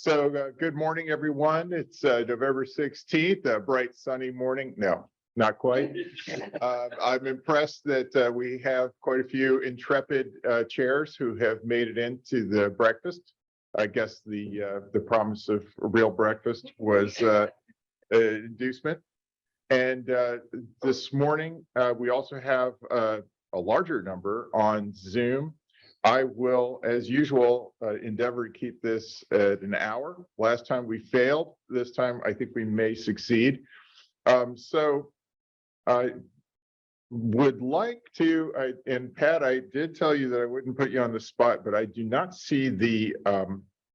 Good morning, everyone. It's November 16th, a bright sunny morning. No, not quite. I'm impressed that we have quite a few intrepid chairs who have made it into the breakfast. I guess the promise of a real breakfast was an inducement. And this morning, we also have a larger number on Zoom. I will, as usual, endeavor to keep this at an hour. Last time we failed. This time, I think we may succeed. So I would like to, and Pat, I did tell you that I wouldn't put you on the spot, but I do not see the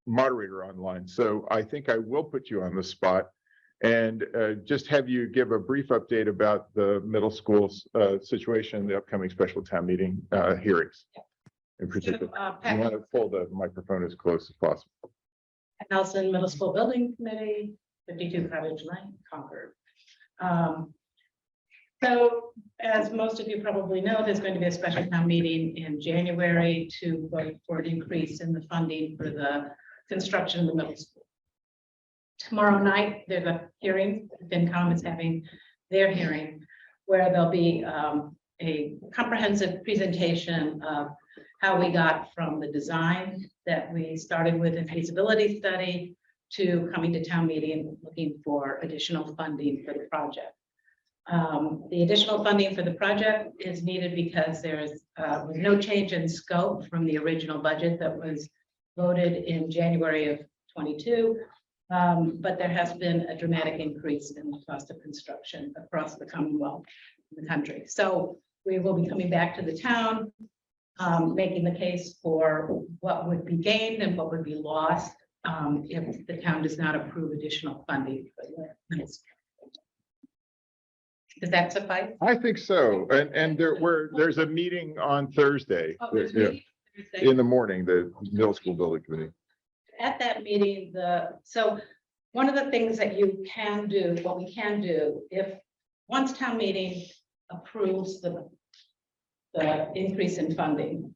moderator online. So I think I will put you on the spot and just have you give a brief update about the middle school's situation, the upcoming special town meeting hearings. In particular, you want to pull the microphone as close as possible. Nelson Middle School Building Committee, 52 Cottage Lane, Concord. So, as most of you probably know, there's going to be a special town meeting in January to vote for an increase in the funding for the construction of the middle school. Tomorrow night, there's a hearing. FinCom is having their hearing where there'll be a comprehensive presentation of how we got from the design that we started with in feasibility study to coming to town meeting looking for additional funding for the project. The additional funding for the project is needed because there's no change in scope from the original budget that was voted in January of 22, but there has been a dramatic increase in the cost of construction across the Commonwealth, the country. So we will be coming back to the town, making the case for what would be gained and what would be lost if the town does not approve additional funding for the middle school. Does that suffice? I think so. And there's a meeting on Thursday, Thursday in the morning, the middle school building committee. At that meeting, so one of the things that you can do, what we can do, if once town meeting approves the increase in funding,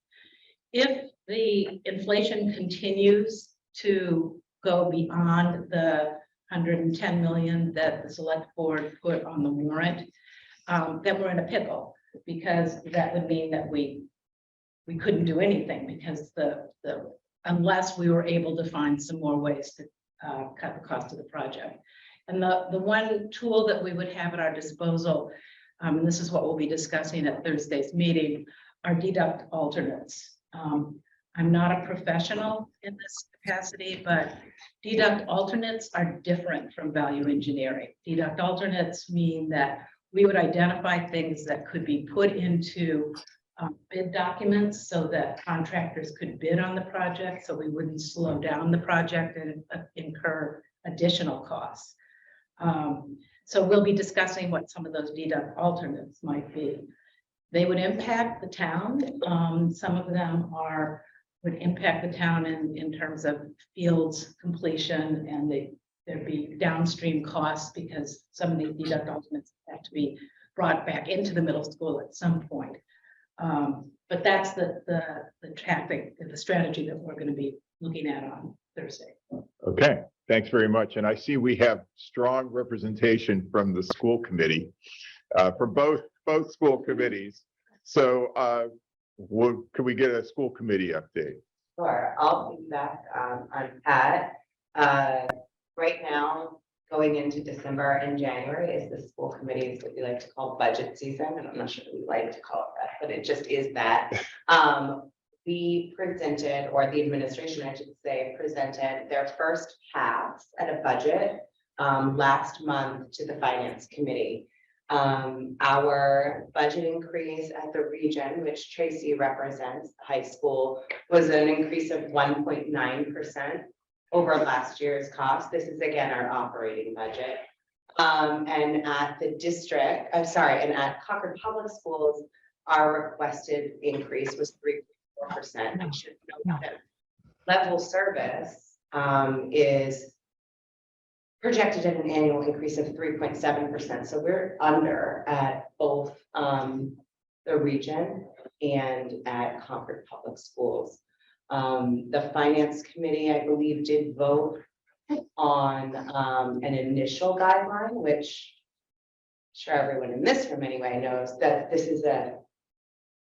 if the inflation continues to go beyond the 110 million that the select board put on the warrant, then we're in a pickle, because that would mean that we couldn't do anything, because unless we were able to find some more ways to cut the cost of the project. And the one tool that we would have at our disposal, and this is what we'll be discussing at Thursday's meeting, are deduct alternates. I'm not a professional in this capacity, but deduct alternates are different from value engineering. Deduct alternates mean that we would identify things that could be put into bid documents so that contractors could bid on the project, so we wouldn't slow down the project and incur additional costs. So we'll be discussing what some of those deduct alternates might be. They would impact the town. Some of them would impact the town in terms of fields completion, and there'd be downstream costs because some of these deduct alternates have to be brought back into the middle school at some point. But that's the strategy that we're going to be looking at on Thursday. Okay, thanks very much. And I see we have strong representation from the school committee, from both school committees. So could we get a school committee update? Sure, I'll be back on Pat. Right now, going into December and January is the school committees that we like to call budget season. And I'm not sure we like to call it that, but it just is that. We presented, or the administration, I should say, presented their first pass at a budget last month to the finance committee. Our budget increase at the region, which Tracy represents, high school, was an increase of 1.9% over last year's cost. This is again our operating budget. And at the district, and at Concord Public Schools, our requested increase was 3.4%. I should note that level service is projected at an annual increase of 3.7%. So we're under at both the region and at Concord Public Schools. The finance committee, I believe, did vote on an initial guideline, which I'm sure everyone in this room anyway knows that this is a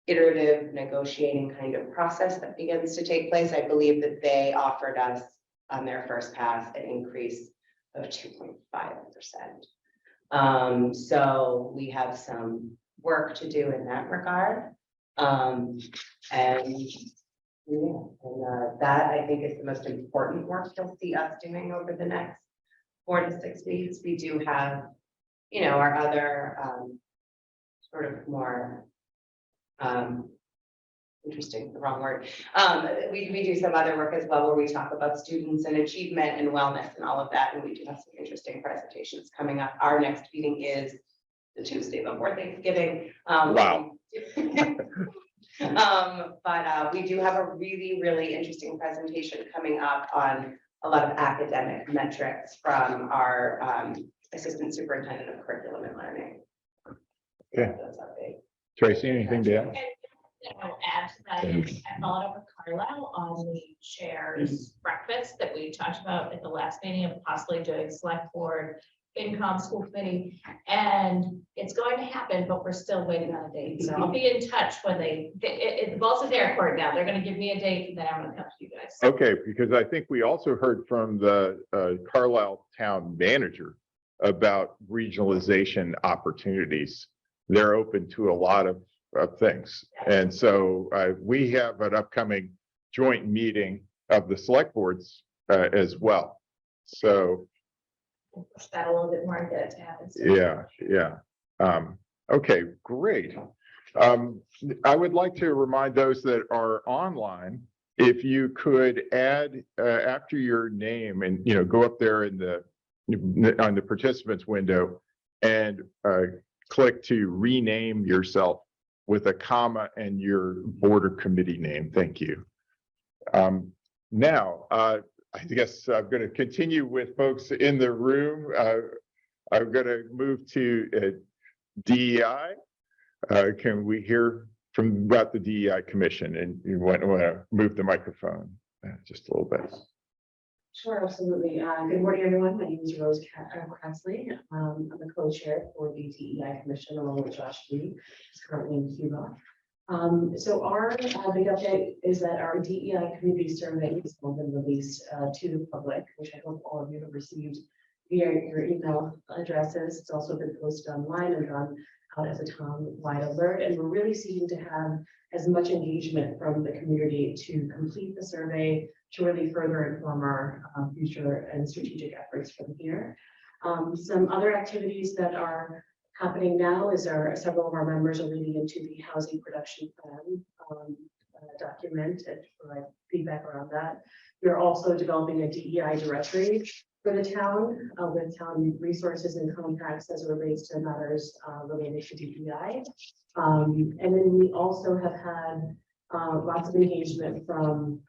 iterative negotiating kind of process that begins to take place. I believe that they offered us on their first pass an increase of 2.5%. So we have some work to do in that regard. That I think is the most important work you'll see us doing over the next 4 to 6 weeks. We do have, our other sort of more interesting, the wrong word. We do some other work as well where we talk about students and achievement and wellness and all of that. And we do have some interesting presentations coming up. Our next meeting is the Tuesday before Thanksgiving. Wow. But we do have a really, really interesting presentation coming up on a lot of academic metrics from our Assistant Superintendent of Curriculum and Learning. Yeah. That's our big. Tracy, anything to add? I'll add to that, I followed up with Carlisle on the chairs breakfast that we talked about at the last meeting of possibly doing select board, FinCom, school committee, and it's going to happen, but we're still waiting on a date. So I'll be in touch when the ball's in their court now. They're going to give me a date, and then I'm going to come to you guys. Okay, because I think we also heard from the Carlisle town manager about regionalization opportunities. They're open to a lot of things. And so we have an upcoming joint meeting of the select boards as well. So Push that a little bit more and get it to happen. yeah. Okay, great. I would like to remind those that are online, if you could add after your name and go up there in on the participants window and click to rename yourself with a comma and your board or committee name. Thank you. Now, I guess I'm going to continue with folks in the room. I'm going to move to DEI. Can we hear about the DEI Commission? And you want to move the microphone just a little bit. Sure, absolutely. Good morning, everyone. My name is Rose Cressley. I'm the co-chair for the DEI Commission along with Josh Lee, who's currently in Cuba. So our big update is that our DEI community survey has been released to the public, which I hope all of you have received via your email addresses. It's also been posted online and gone out as a town-wide alert. And we're really seeking to have as much engagement from the community to complete the survey, to really further inform our future and strategic efforts from here. Some other activities that are happening now is several of our members are reading into the housing production plan document and provide feedback around that. We're also developing a DEI directory for the town with town resources and contacts as it relates to matters related to DEI. And then we also have had lots of engagement from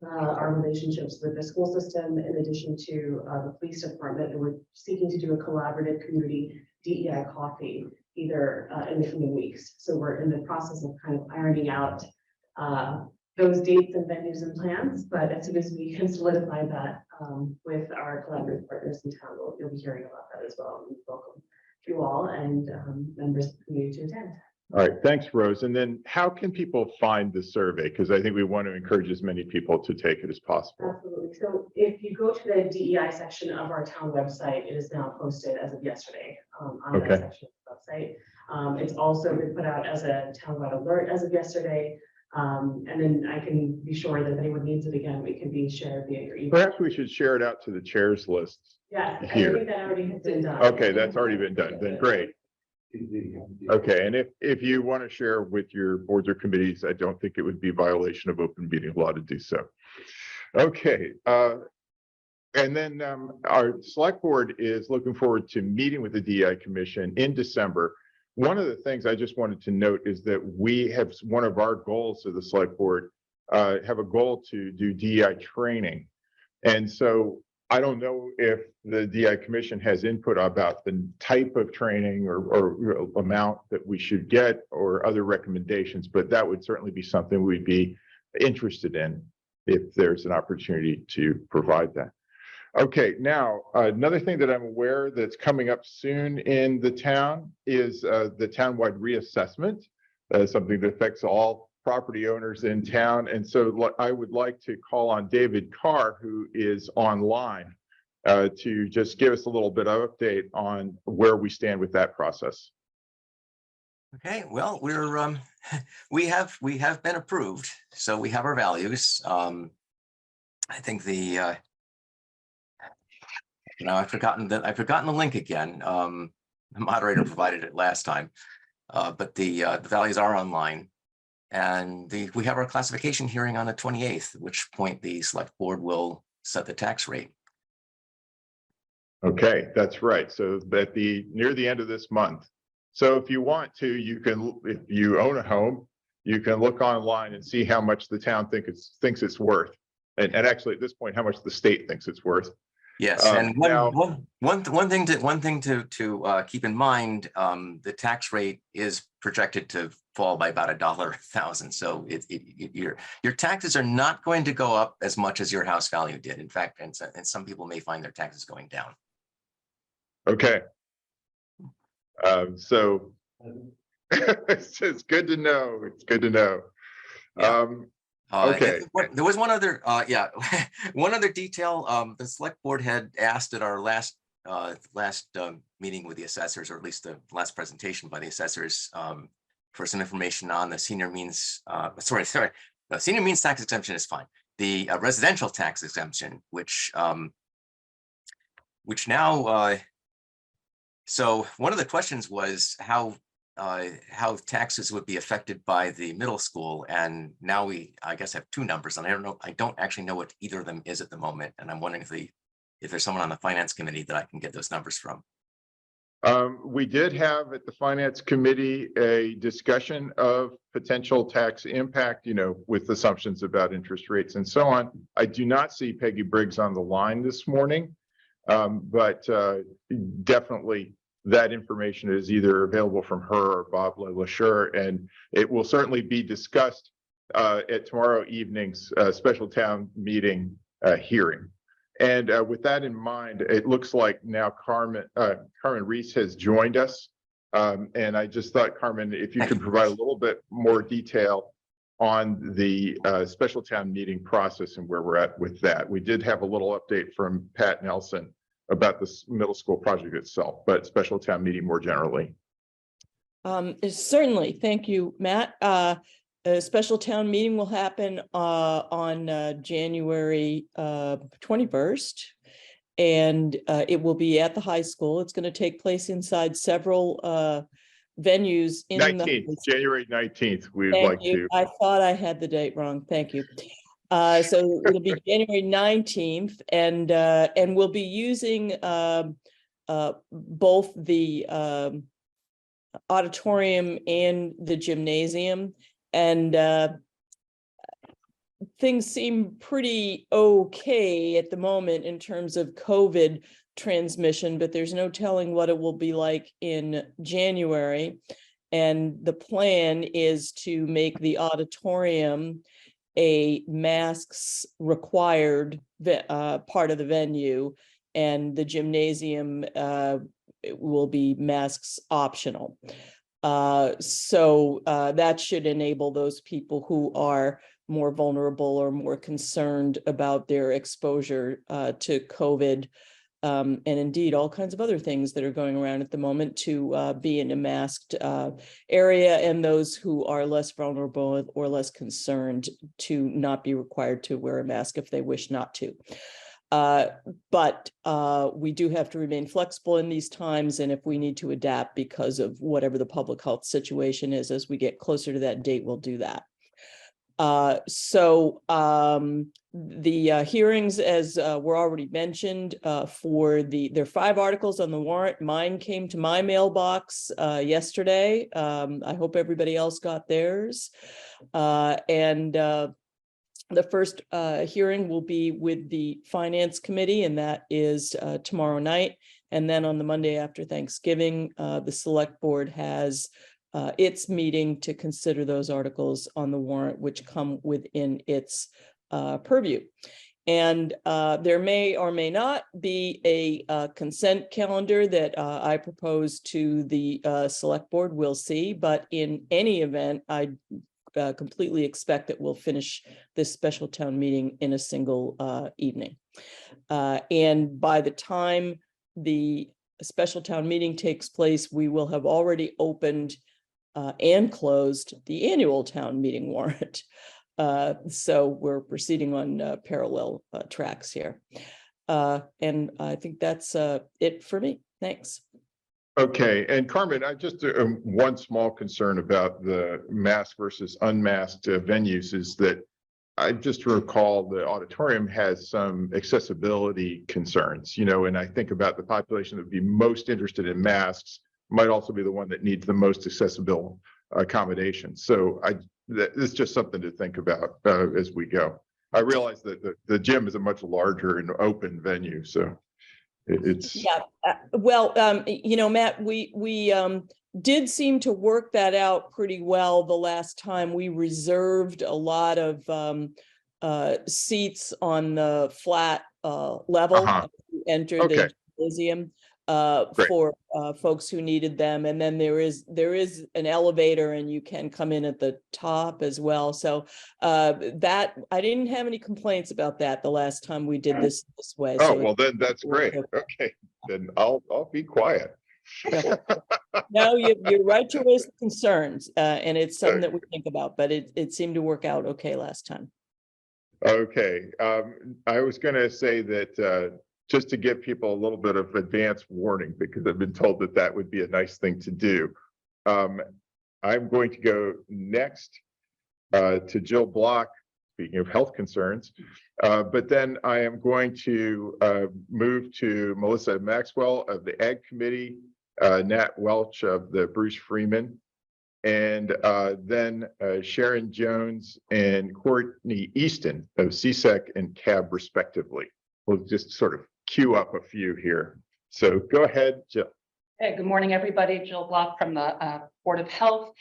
our relationships with the school system, in addition to the police department, and we're seeking to do a collaborative community DEI coffee either in the coming weeks. So we're in the process of kind of ironing out those dates and venues and plans, but as soon as we can solidify that with our collaborative partners in town, you'll be hearing about that as well. We welcome you all and members of the community to attend. All right, thanks, Rose. And then how can people find the survey? Because I think we want to encourage as many people to take it as possible. Absolutely. So if you go to the DEI section of our town website, it is now posted as of yesterday on that section of the website. It's also been put out as a town-wide alert as of yesterday. And then I can be sure that if anyone needs it again, it can be shared via your email. Perhaps we should share it out to the chairs list. Yes, here. I think that already has been done. Okay, that's already been done. Then great. Okay, and if you want to share with your boards or committees, I don't think it would be a violation of open meeting law to do so. Okay, and then our select board is looking forward to meeting with the DEI Commission in December. One of the things I just wanted to note is that we have one of our goals of the select board have a goal to do DEI training, and so I don't know if the DEI Commission has input about the type of training or amount that we should get or other recommendations, but that would certainly be something we'd be interested in if there's an opportunity to provide that. Okay, now, another thing that I'm aware that's coming up soon in the town is the townwide reassessment. Something that affects all property owners in town. And so I would like to call on David Carr, who is online, to just give us a little bit of update on where we stand with that process. Okay, well, we're we have been approved, so we have our values. I think the I've forgotten the link again. The moderator provided it last time, but the values are online, and we have our classification hearing on the 28th, at which point the select board will set the tax rate. Okay, that's right. So at near the end of this month. So if you want to, if you own a home, you can look online and see how much the town thinks it's worth. And actually at this point, how much the state thinks it's worth. Yes, and one thing to keep in mind, the tax rate is projected to fall by about $1,000. So your taxes are not going to go up as much as your house value did. In fact, and some people may find their taxes going down. Okay. So it's good to know. It's good to know. Yeah. Okay. There was one other, one other detail. The select board had asked at our last meeting with the assessors, or at least the last presentation by the assessors, for some information on the senior means. The senior means tax exemption is fine. The residential tax exemption, which now. So one of the questions was how taxes would be affected by the middle school, and now I guess have two numbers, and I don't actually know what either of them is at the moment, and I'm wondering if there's someone on the finance committee that I can get those numbers from. We did have at the finance committee a discussion of potential tax impact, with assumptions about interest rates and so on. I do not see Peggy Briggs on the line this morning, but definitely that information is either available from her or Bob LaSure, and it will certainly be discussed at tomorrow evening's special town meeting hearing. And with that in mind, it looks like now Carmen Reese has joined us. And I just thought, Carmen, if you could provide a little bit more detail on the special town meeting process and where we're at with that. We did have a little update from Pat Nelson about the middle school project itself, but special town meeting more generally. Certainly. Thank you, Matt. A special town meeting will happen on January 21st, and it will be at the high school. It's going to take place inside several venues in January 19th. We'd Thank like you. to. I thought I had the date wrong. Thank you. So it'll be January 19th, and we'll be using both the auditorium and the gymnasium, and things seem pretty okay at the moment in terms of COVID transmission, but there's no telling what it will be like in January. And the plan is to make the auditorium a masks required part of the venue, and the gymnasium will be masks optional. So that should enable those people who are more vulnerable or more concerned about their exposure to COVID, and indeed all kinds of other things that are going around at the moment, to be in a masked area, and those who are less vulnerable or less concerned to not be required to wear a mask if they wish not to. But we do have to remain flexible in these times, and if we need to adapt because of whatever the public health situation is as we get closer to that date, we'll do that. So the hearings, as were already mentioned, there are 5 articles on the warrant. Mine came to my mailbox yesterday. I hope everybody else got theirs. And the first hearing will be with the Finance Committee, and that is tomorrow night. And then on the Monday after Thanksgiving, the Select Board has its meeting to consider those articles on the warrant, which come within its purview. And there may or may not be a consent calendar that I propose to the select board. We'll see. But in any event, I completely expect that we'll finish this special town meeting in a single evening. And by the time the special town meeting takes place, we will have already opened and closed the annual town meeting warrant. So we're proceeding on parallel tracks here. And I think that's it for me. Thanks. Okay, and Carmen, I just one small concern about the masked versus unmasked venues is that I just recall the auditorium has some accessibility concerns, you know, and I think about the population that would be most interested in masks might also be the one that needs the most accessible accommodations. So it's just something to think about as we go. I realize that the gym is a much larger and open venue, so it's. Yeah, well, you know, Matt, we did seem to work that out pretty well the last time. We reserved a lot of seats on the flat level as you enter the gymnasium for folks who needed them. And then there is an elevator and you can come in at the top as well. So that I didn't have any complaints about that the last time we did this way. Oh, so well, then that's great. Okay, then I'll be quiet. No, you're right to raise the concerns, and it's something that we think about, but it seemed to work out okay last time. Okay, I was going to say that just to give people a little bit of advance warning, because I've been told that that would be a nice thing to do. I'm going to go next to Jill Block, speaking of health concerns, but then I am going to move to Melissa Maxwell of the Ag Committee, Nat Welch of the Bruce Freeman, and then Sharon Jones and Courtney Easton of CSEC and CAB respectively. We'll just sort of queue up a few here. So go ahead, Jill. Hey, good morning, everybody. Jill Block from the Board of Health.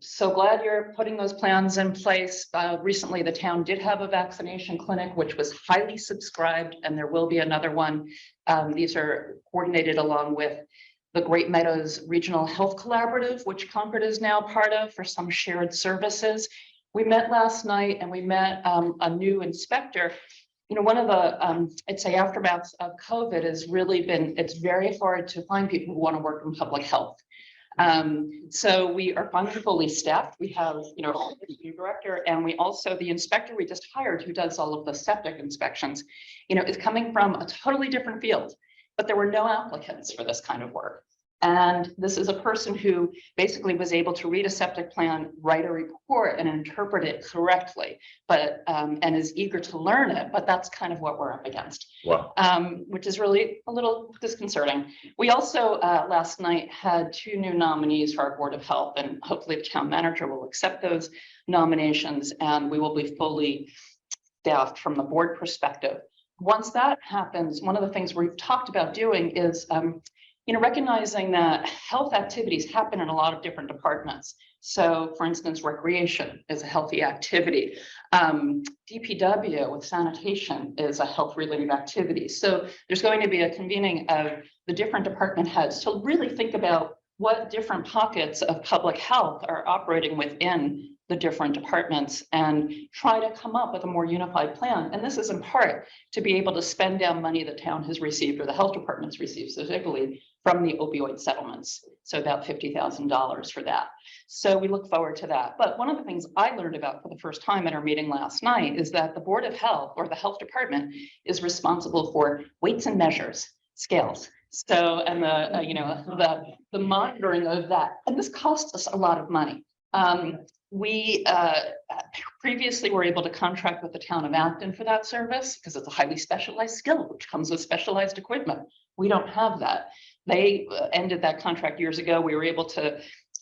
So glad you're putting those plans in place. Recently, the town did have a vaccination clinic, which was highly subscribed, and there will be another one. These are coordinated along with the Great Meadows Regional Health Collaborative, which Concord is now part of for some shared services. We met last night and we met a new inspector. You know, one of the, I'd say aftermaths of COVID has really been, it's very hard to find people who want to work in public health. So we are fully staffed. We have, you know, the new director, and we also, the inspector we just hired who does all of the septic inspections, you know, is coming from a totally different field, but there were no applicants for this kind of work. And this is a person who basically was able to read a septic plan, write a report and interpret it correctly, but and is eager to learn it. But that's kind of what we're up against. Wow. Which is really a little disconcerting. We also last night had 2 new nominees for our Board of Health, and hopefully the town manager will accept those nominations and we will be fully staffed from the board perspective. Once that happens, one of the things we've talked about doing is you know, recognizing that health activities happen in a lot of different departments. So for instance, recreation is a healthy activity. DPW with sanitation is a health related activity. So there's going to be a convening of the different department heads to really think about what different pockets of public health are operating within the different departments and try to come up with a more unified plan. And this is in part to be able to spend down money the town has received or the health department's received specifically from the opioid settlements. So about $50,000 for that. So we look forward to that. But one of the things I learned about for the first time at our meeting last night is that the Board of Health or the health department is responsible for weights and measures, scales. So, and the, you know, the monitoring of that, and this costs us a lot of money. We previously were able to contract with the town of Acton for that service because it's a highly specialized skill, which comes with specialized equipment. We don't have that. They ended that contract years ago. We were able to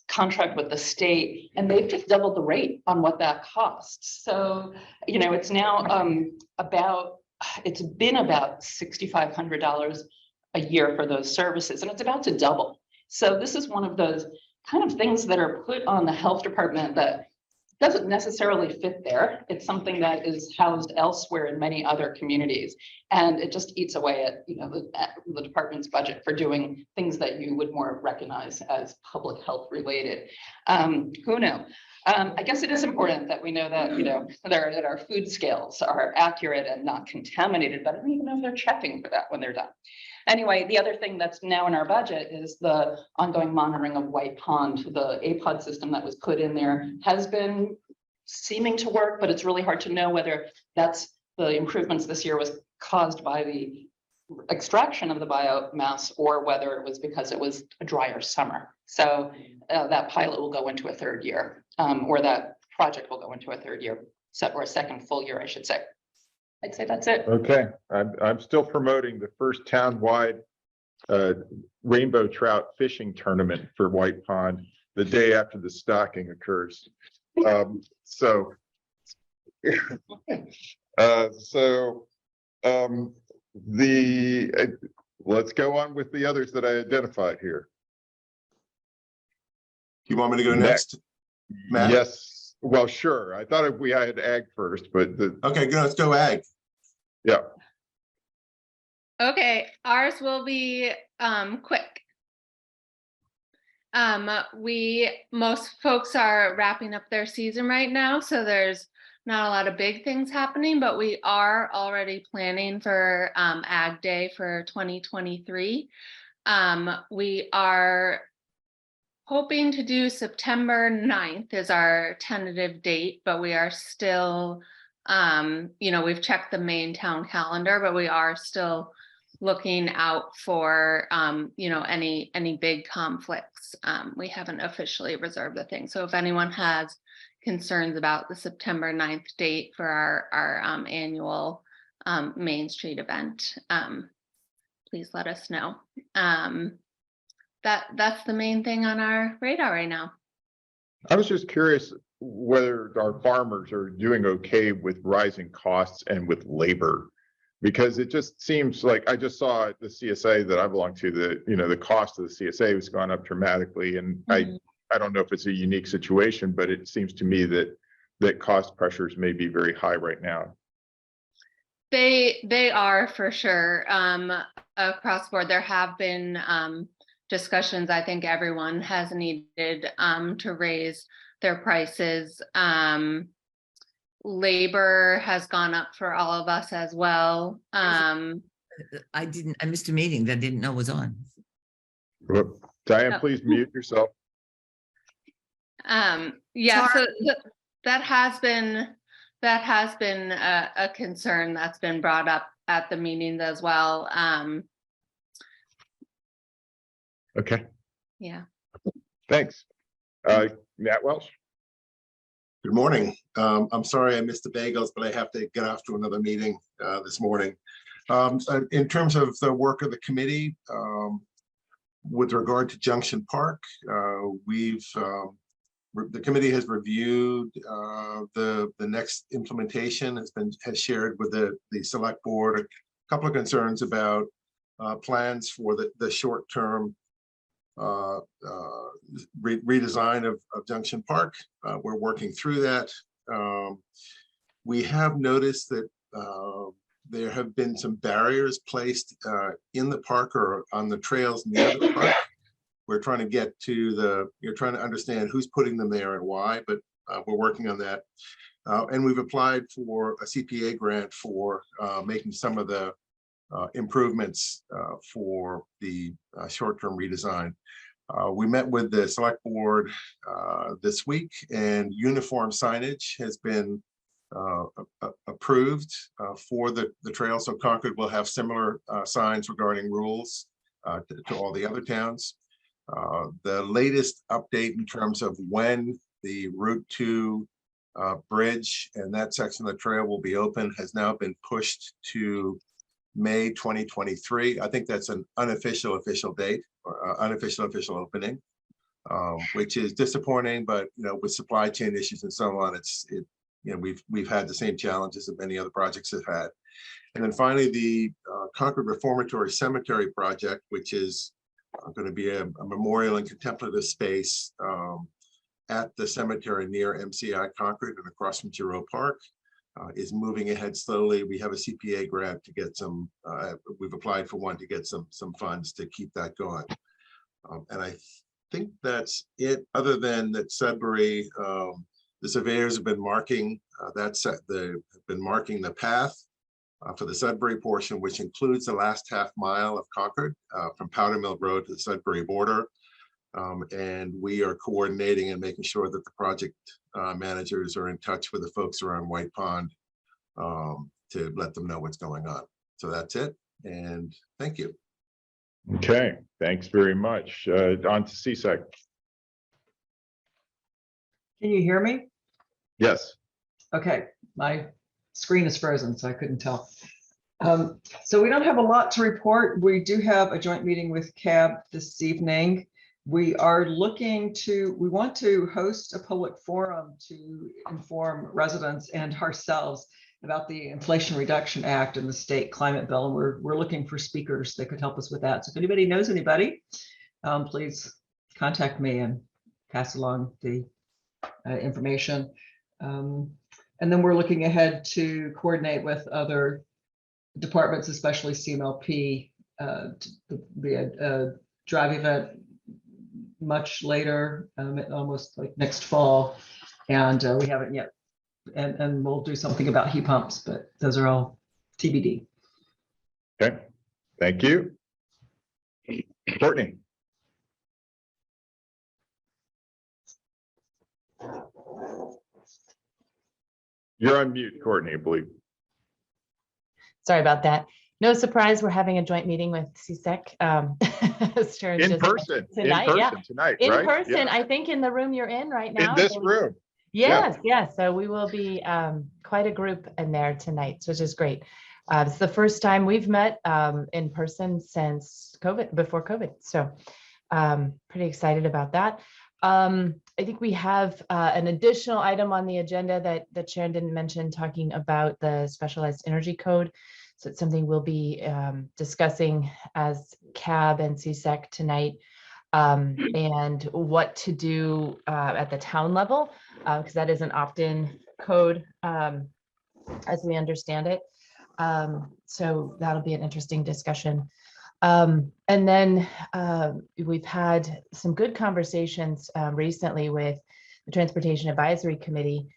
contract with the state and they've just doubled the rate on what that costs. So, you know, it's now it's been about $6,500 a year for those services, and it's about to double. So this is one of those kind of things that are put on the health department that doesn't necessarily fit there. It's something that is housed elsewhere in many other communities. And it just eats away at, the department's budget for doing things that you would more recognize as public health related. Who knew? I guess it is important that we know that, that our food scales are accurate and not contaminated, but I don't even know if they're checking for that when they're done. Anyway, the other thing that's now in our budget is the ongoing monitoring of White Pond. The APOD system that was put in there has been seeming to work, but it's really hard to know whether that's the improvements this year was caused by the extraction of the biomass or whether it was because it was a drier summer. So that pilot will go into a third year, or that project will go into a third year, or a second full year, I should say. I'd say that's it. Okay, I'm still promoting the first townwide rainbow trout fishing tournament for White Pond the day after the stocking occurs. Let's go on with the others that I identified here. You want me to go next? Matt? Yes, well, sure. I thought I had ag first, but Okay, good. Let's go ag. yeah. Okay, ours will be quick. Most folks are wrapping up their season right now, so there's not a lot of big things happening, but we are already planning for Ag Day for 2023. We are hoping to do September 9th is our tentative date, but we are still, we've checked the main town calendar, but we are still looking out for, any big conflicts. We haven't officially reserved the thing. So if anyone has concerns about the September 9th date for our annual Main Street event, please let us know. That's the main thing on our radar right now. I was just curious whether our farmers are doing okay with rising costs and with labor. Because it just seems like I just saw at the CSA that I belong to, the cost of the CSA has gone up dramatically. And I don't know if it's a unique situation, but it seems to me that cost pressures may be very high right now. They are for sure. Across the board, there have been discussions. I think everyone has needed to raise their prices. Labor has gone up for all of us as well. I missed a meeting that I didn't know was on. Diane, please mute yourself. Yeah, so that has been a concern that's been brought up at the meetings as well. Okay. Yeah. Thanks. Matt Welsh. Good morning. I'm sorry I missed the bagels, but I have to get off to another meeting this morning. In terms of the work of the committee, with regard to Junction Park, the committee has reviewed the next implementation, has shared with the select board a couple of concerns about plans for the short-term redesign of Junction Park. We're working through that. We have noticed that there have been some barriers placed in the park or on the trails near the park. We're trying to get to you're trying to understand who's putting them there and why, but we're working on that. And we've applied for a CPA grant for making some of the improvements for the short-term redesign. We met with the select board this week, and uniform signage has been approved for the trail. So Concord will have similar signs regarding rules to all the other towns. The latest update in terms of when the Route 2 bridge and that section of the trail will be open has now been pushed to May 2023. I think that's an unofficial date or unofficial opening, which is disappointing. But with supply chain issues and so on, we've had the same challenges that many other projects have had. And then finally, the Concord Reformatory Cemetery project, which is going to be a memorial and contemplative space at the cemetery near MCI Concord and across from Giroux Park is moving ahead slowly. We have a CPA grant to get some, we've applied for one to get some funds to keep that going. And I think that's it, other than that Sudbury, the surveyors have been marking, the path for the Sudbury portion, which includes the last half mile of Concord from Powder Mill Road to the Sudbury border. And we are coordinating and making sure that the project managers are in touch with the folks around White Pond to let them know what's going on. So that's it. And thank you. Okay, thanks very much. On to CSEC. Can you hear me? Yes. Okay, my screen is frozen, so I couldn't tell. So we don't have a lot to report. We do have a joint meeting with CAB this evening. We are we want to host a public forum to inform residents and ourselves about the Inflation Reduction Act and the state climate bill. And we're looking for speakers that could help us with that. So if anybody knows anybody, please contact me and pass along the information. And then we're looking ahead to coordinate with other departments, especially CMLP, to be a drive event much later, almost like next fall. And we haven't yet. And we'll do something about heat pumps, but those are all TBD. Okay, thank you. Courtney. You're on mute, Courtney, I believe. Sorry about that. No surprise, we're having a joint meeting with CSEC. In person tonight, tonight, in right? person, Yeah. I think in the room you're in right now. In this room. Yes, yes. So we will be quite a group in there tonight, which is great. It's the first time we've met in person since before COVID. So pretty excited about that. I think we have an additional item on the agenda that Sharon didn't mention, talking about the specialized energy code. So it's something we'll be discussing as CAB and CSEC tonight, and what to do at the town level, because that is an opt-in code as we understand it. So that'll be an interesting discussion. And then we've had some good conversations recently with the Transportation Advisory Committee,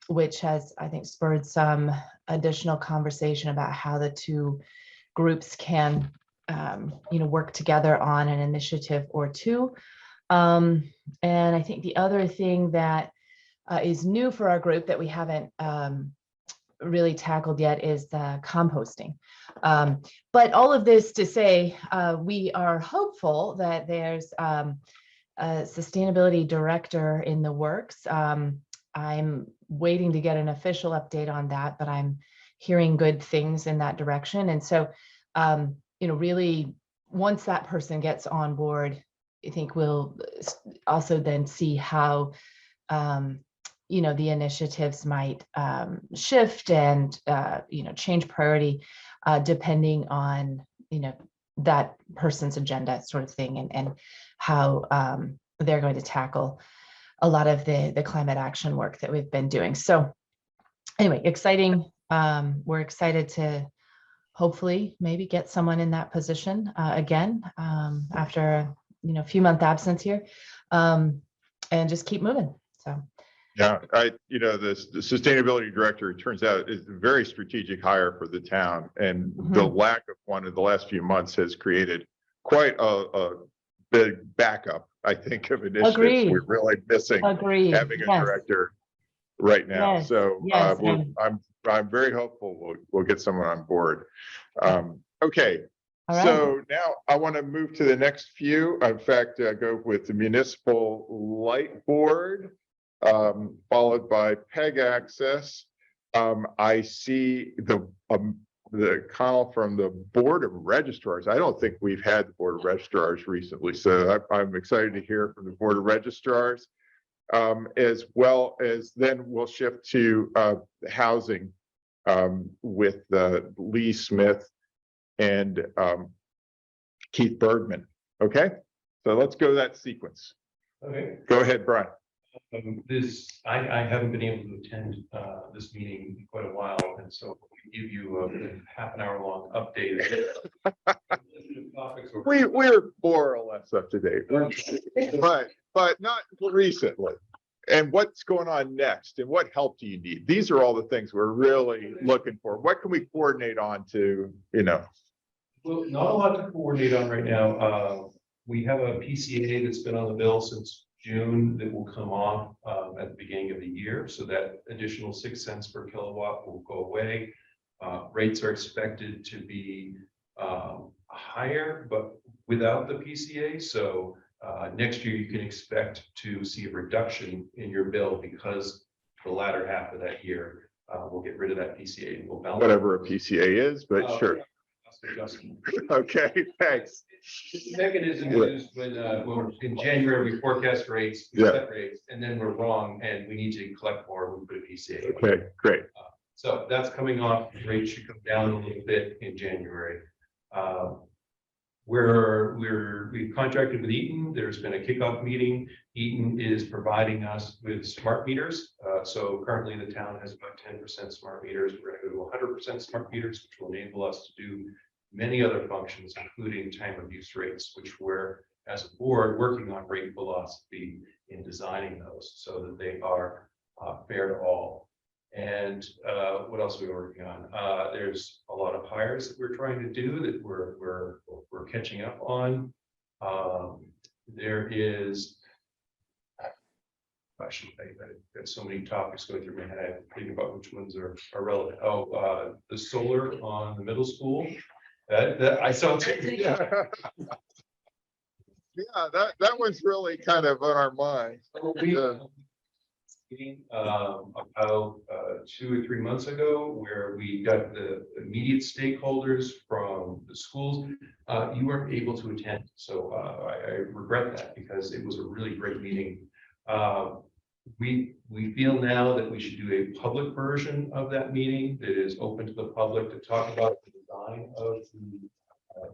which has, I think, spurred some additional conversation about how the two groups can, work together on an initiative or two. And I think the other thing that is new for our group that we haven't really tackled yet is the composting. But all of this to say, we are hopeful that there's a sustainability director in the works. I'm waiting to get an official update on that, but I'm hearing good things in that direction. And so, really, once that person gets on board, I think we'll also then see how the initiatives might shift and change priority depending on that person's agenda, sort of thing, and how they're going to tackle a lot of the climate action work that we've been doing. So anyway, exciting. We're excited to hopefully maybe get someone in that position again after a few month absence here, and just keep moving. So. Yeah, the sustainability director, it turns out, is a very strategic hire for the town, and the lack of one in the last few months has created quite a big backup, I think, of initiatives. Agreed. We're really missing having a director right now. Yes. So Yes. I'm very hopeful we'll get someone on board. Okay. All right. So now I want to move to the next few. In fact, go with the Municipal Light Board, followed by PEG Access. I see the call from the Board of Registrars. I don't think we've had the Board of Registrars recently, so I'm excited to hear from the Board of Registrars, as well as then we'll shift to housing with Lee Smith and Keith Bergman. Okay, so let's go that sequence. Okay, Go ahead, Brian. I haven't been able to attend this meeting in quite a while, and so we give you a half an hour long update. Topics or- We're more or less up to date, but not recently. And what's going on next and what help do you need? These are all the things we're really looking for. What can we coordinate on to, Well, not a lot to coordinate on right now. We have a PCA that's been on the bill since June that will come off at the beginning of the year. So that additional 6 cents per kilowatt will go away. Rates are expected to be higher, but without the PCA. So next year, you can expect to see a reduction in your bill because the latter half of that year, we'll get rid of that PCA and we'll balance. whatever a PCA is, but sure. Adjustment. Okay, thanks. The mechanism is when in January, we forecast rates, we set rates, and then we're wrong and we need to collect more, we put a PCA. Okay, great. So that's coming off, the rate should come down a little bit in January. We've contracted with Eaton. There's been a kickoff meeting. Eaton is providing us with smart meters. So currently the town has about 10% smart meters. We're going to go to 100% smart meters, which will enable us to do many other functions, including time of use rates, which we're, as a board, working on rate philosophy in designing those so that they are fair to all. And what else are we working on? There's a lot of hires that we're trying to do that we're catching up on. There is, gosh, I got so many topics going through my head. I have to think about which ones are relevant. Oh, the solar on the middle school. That I saw. Yeah, that one's really kind of on our mind. Meeting about 2 or 3 months ago, where we got the immediate stakeholders from the schools. You weren't able to attend, so I regret that because it was a really great meeting. We feel now that we should do a public version of that meeting that is open to the public to talk about the design of the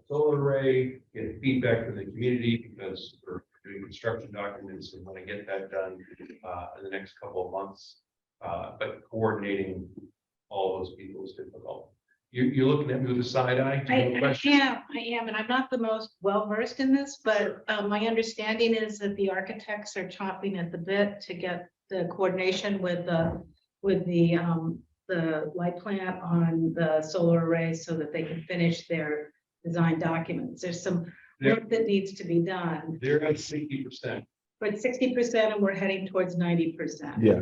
solar array, get feedback from the community because we're doing construction documents and want to get that done in the next couple of months. But coordinating all those people is difficult. You're looking at me with a side eye. I am, and I'm not the most well-versed in this, but my understanding is that the architects are chomping at the bit to get the coordination with the light plant on the solar array so that they can finish their design documents. There's some work that needs to be done. They're at 60%. But 60% and we're heading towards 90%. Yeah.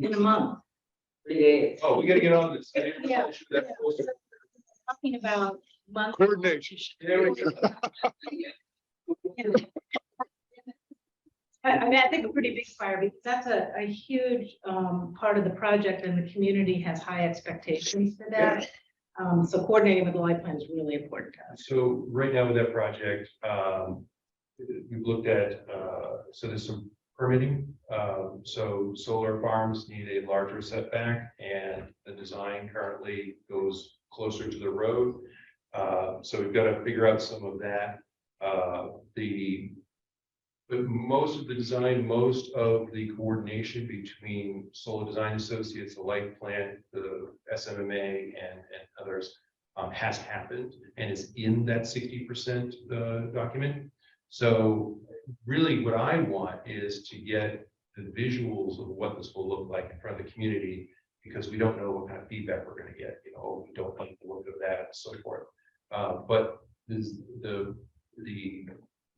In a month. 3 days. Oh, we gotta get on this. Yeah. Talking about month. Coordination. I mean, I think a pretty big fire because that's a huge part of the project and the community has high expectations for that. So coordinating with the light plan is really important to us. So right now with that project, we've looked at, so there's some permitting. So solar farms need a larger setback and the design currently goes closer to the road. So we've got to figure out some of that. But most of the design, most of the coordination between Solar Design Associates, the light plant, the SMMA and others has happened and is in that 60% document. So really what I want is to get the visuals of what this will look like in front of the community because we don't know what kind of feedback we're going to get. You know, we don't like the look of that and so forth. But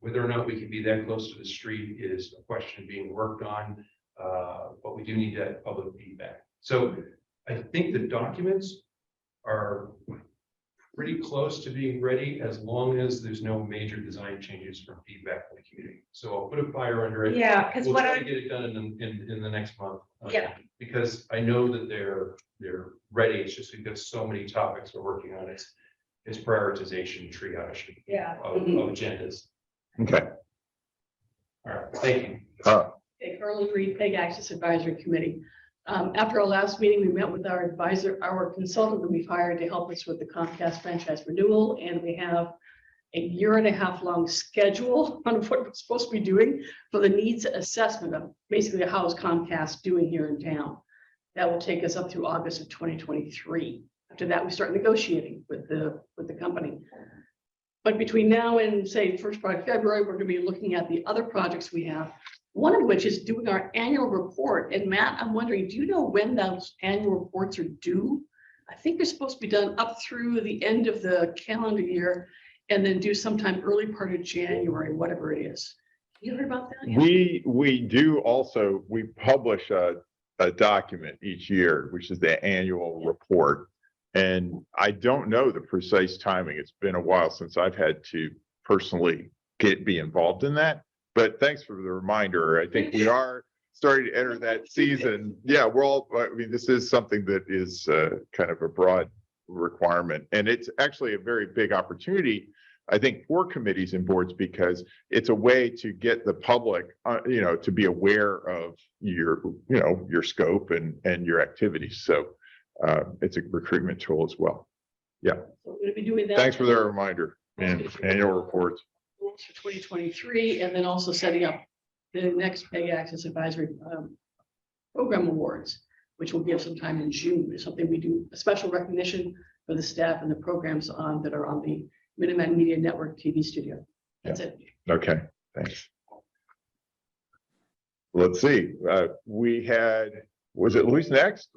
whether or not we can be that close to the street is a question being worked on, but we do need that public feedback. So I think the documents are pretty close to being ready as long as there's no major design changes from feedback from the community. So I'll put a fire under it. Yeah, because We'll what try to get it done in the next month. Yeah. Because I know that they're ready. It's just we've got so many topics we're working on. It's prioritization, triage of agendas. Okay. All right, thank you. Okay, Carly Reed, PEG Access Advisory Committee. After our last meeting, we met with our advisor, our consultant that we've hired to help us with the Comcast franchise renewal, and we have a 1.5 year long schedule on what we're supposed to be doing for the needs assessment of basically how is Comcast doing here in town. That will take us up through August of 2023. After that, we start negotiating with the company. But between now and say first part of February, we're going to be looking at the other projects we have. One of which is doing our annual report. And Matt, I'm wondering, do you know when those annual reports are due? I think they're supposed to be done up through the end of the calendar year and then due sometime early part of January, whatever it is. You heard about that? We do also, we publish a document each year, which is the annual report. And I don't know the precise timing. It's been a while since I've had to personally be involved in that. But thanks for the reminder. I think we are starting to enter that season. Yeah, I mean, this is something that is kind of a broad requirement. And it's actually a very big opportunity, I think, for committees and boards, because it's a way to get the public, to be aware of your scope and your activities. So it's a recruitment tool as well. Yeah. So we're going to be doing that. Thanks for the reminder and annual reports. For 2023, and then also setting up the next PEG Access Advisory Program Awards, which will give some time in June. It's something we do, a special recognition for the staff and the programs that are on the Minuteman Media Network TV studio. That's it. Okay, thanks. Let's see. We had, was it Louise next?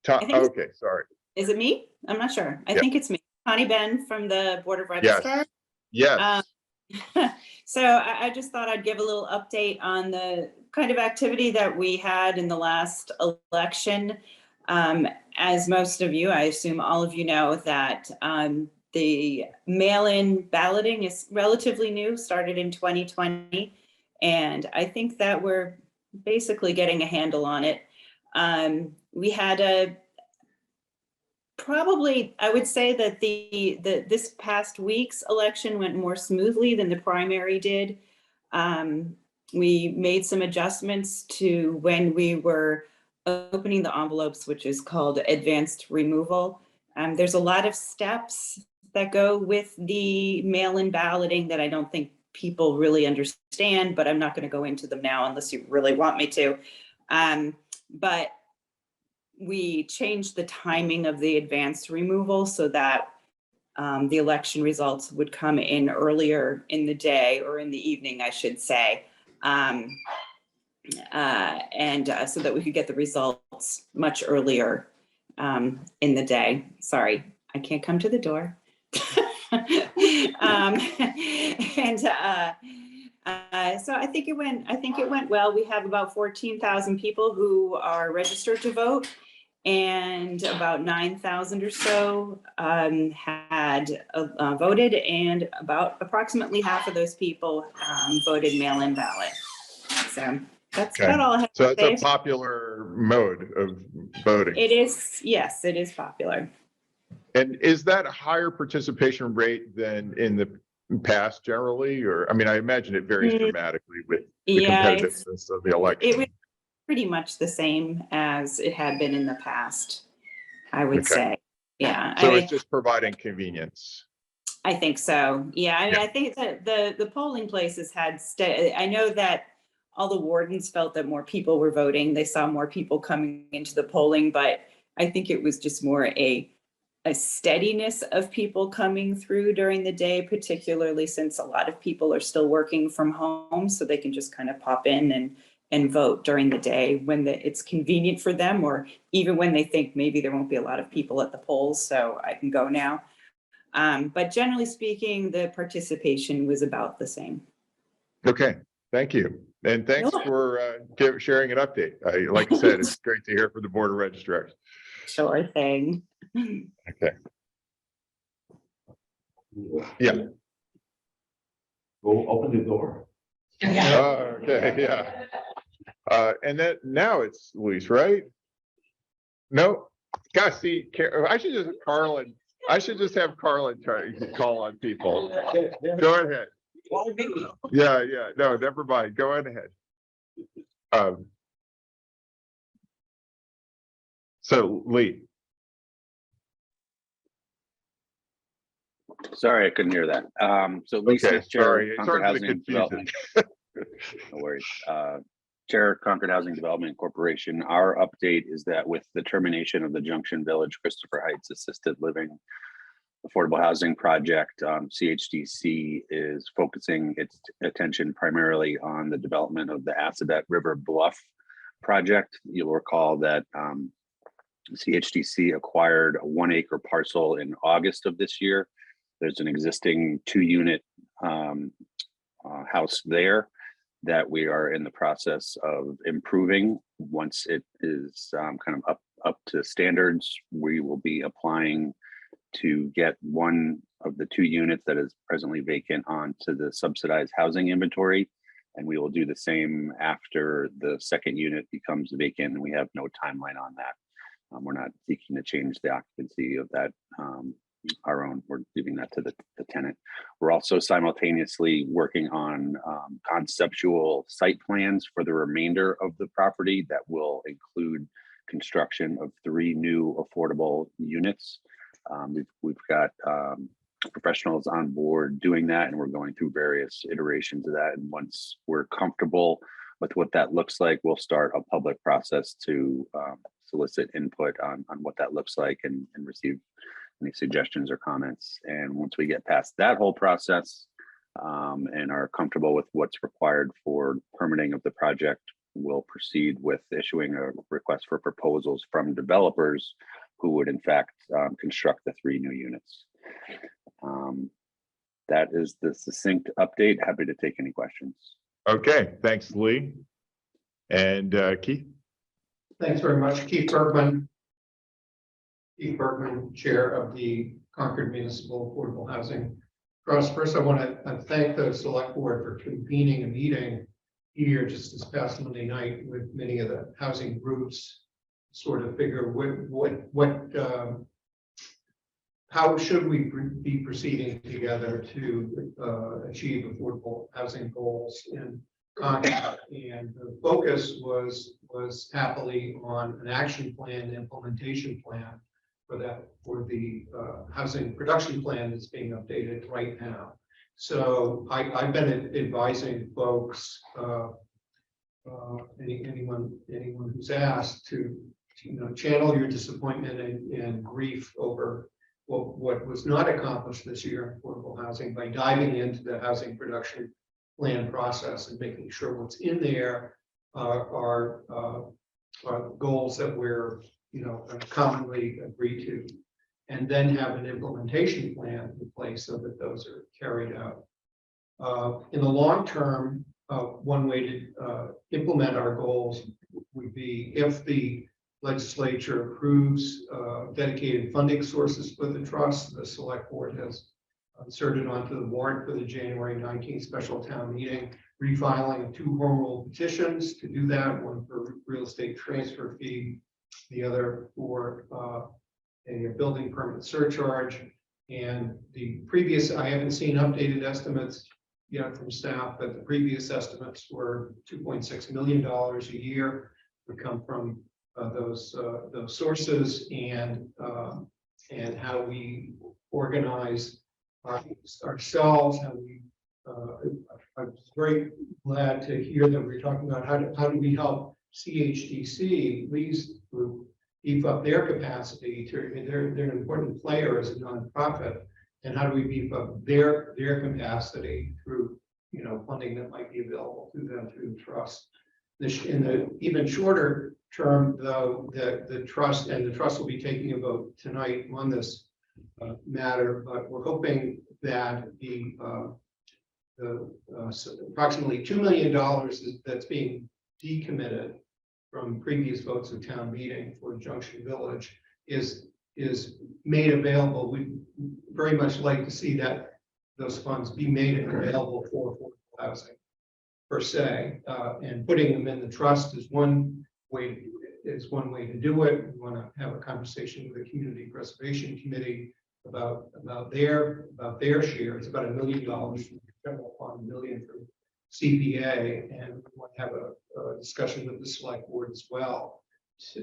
Okay, sorry. Is it me? I'm not sure. I Yeah. think it's me. Connie Ben from the Board of Yes. Registrars. Yes. So I just thought I'd give a little update on the kind of activity that we had in the last election. As most of you, I assume all of you know, that the mail-in balloting is relatively new, started in 2020. And I think that we're basically getting a handle on it. We had probably, I would say that this past week's election went more smoothly than the primary did. We made some adjustments to when we were opening the envelopes, which is called advanced removal. There's a lot of steps that go with the mail-in balloting that I don't think people really understand, but I'm not going to go into them now unless you really want me to. But we changed the timing of the advanced removal so that the election results would come in earlier in the day, or in the evening, I should say. So that we could get the results much earlier in the day. Sorry, I can't come to the door. So I think it went well. We have about 14,000 people who are registered to vote, and about 9,000 or so had voted, and about approximately half of those people voted mail-in ballot. So that's Okay. about all I have So to it's say. a popular mode of voting. It is, yes, it is popular. And is that a higher participation rate than in the past generally? Or, I mean, I imagine it varies dramatically with the Yeah, competitiveness of the election. it was pretty much the same as it had been in the past, I would say. Yeah. So it's just providing convenience. I think so. Yeah. I mean, I think that the polling places had I know that all the wardens felt that more people were voting. They saw more people coming into the polling, but I think it was just more a steadiness of people coming through during the day, particularly since a lot of people are still working from home, so they can just kind of pop in and vote during the day when it's convenient for them, or even when they think maybe there won't be a lot of people at the polls, so I can go now. But generally speaking, the participation was about the same. Okay, thank you. And thanks for sharing an update. Like I said, it's great to hear from the Board of Registrars. Sure thing. Okay. Yeah. Go open the door. Okay, yeah. And then now it's Louise, right? No, gosh, see, I should just have Carlin try to call on people. Go ahead. Yeah, no, never mind. Go on ahead. So Lee. Sorry, I couldn't hear that. So Lisa, Okay, is Chair sorry. of Concord Sorry for the Housing confusion. Development. No worries. Chair of Concord Housing Development Corporation, our update is that with the termination of the Junction Village Christopher Heights Assisted Living Affordable Housing Project, CHDC is focusing its attention primarily on the development of the Assabet River Bluff project. You'll recall that CHDC acquired a 1 acre parcel in August of this year. There's an existing 2-unit house there that we are in the process of improving. Once it is kind of up to standards, we will be applying to get one of the 2 units that is presently vacant onto the subsidized housing inventory. And we will do the same after the 2nd unit becomes vacant, and we have no timeline on that. We're not seeking to change the occupancy of that our own. We're leaving that to the tenant. We're also simultaneously working on conceptual site plans for the remainder of the property that will include construction of 3 new affordable units. We've got professionals on board doing that, and we're going through various iterations of that. And once we're comfortable with what that looks like, we'll start a public process to solicit input on what that looks like and receive any suggestions or comments. And once we get past that whole process and are comfortable with what's required for permitting of the project, we'll proceed with issuing a request for proposals from developers who would in fact construct the 3 new units. That is the succinct update. Happy to take any questions. Okay, thanks, Lee. And Keith? Thanks very much. Keith Bergman, Chair of the Concord Municipal Affordable Housing Trust. First, I want to thank the Select Board for convening a meeting here just this past Monday night with many of the housing groups, sort of figure how should we be proceeding together to achieve affordable housing goals in Concord. And the focus was happily on an action plan, implementation plan for the housing production plan that's being updated right now. So I've been advising folks, anyone who's asked to channel your disappointment and grief over what was not accomplished this year in affordable housing by diving into the housing production plan process and making sure what's in there are goals that we're commonly agree to, and then have an implementation plan in place so that those are carried out. In the long term, one way to implement our goals would be if the legislature approves dedicated funding sources for the trust. The Select Board has inserted onto the warrant for the January 19th special town meeting, refiling of 2 home rule petitions to do that, one for real estate transfer fee, the other for a building permit surcharge. And the previous, I haven't seen updated estimates yet from staff, but the previous estimates were $2.6 million a year would come from those sources, and how we organize ourselves. How we I was very glad to hear that we're talking about how do we help CHDC, Lee's group, beef up their capacity to, they're an important player as a nonprofit, and how do we beef up their capacity through funding that might be available to them through the trust. In the even shorter term, though, the trust will be taking a vote tonight on this matter, but we're hoping that the approximately $2 million that's being decommitted from previous votes of town meeting for Junction Village is made available. We very much like to see that those funds be made available for affordable housing per se, and putting them in the trust is one way to do it. We want to have a conversation with the Community Preservation Committee about their share. It's about $1 million from the general fund, $1 million from CPA, and we want to have a discussion with the Select Board as well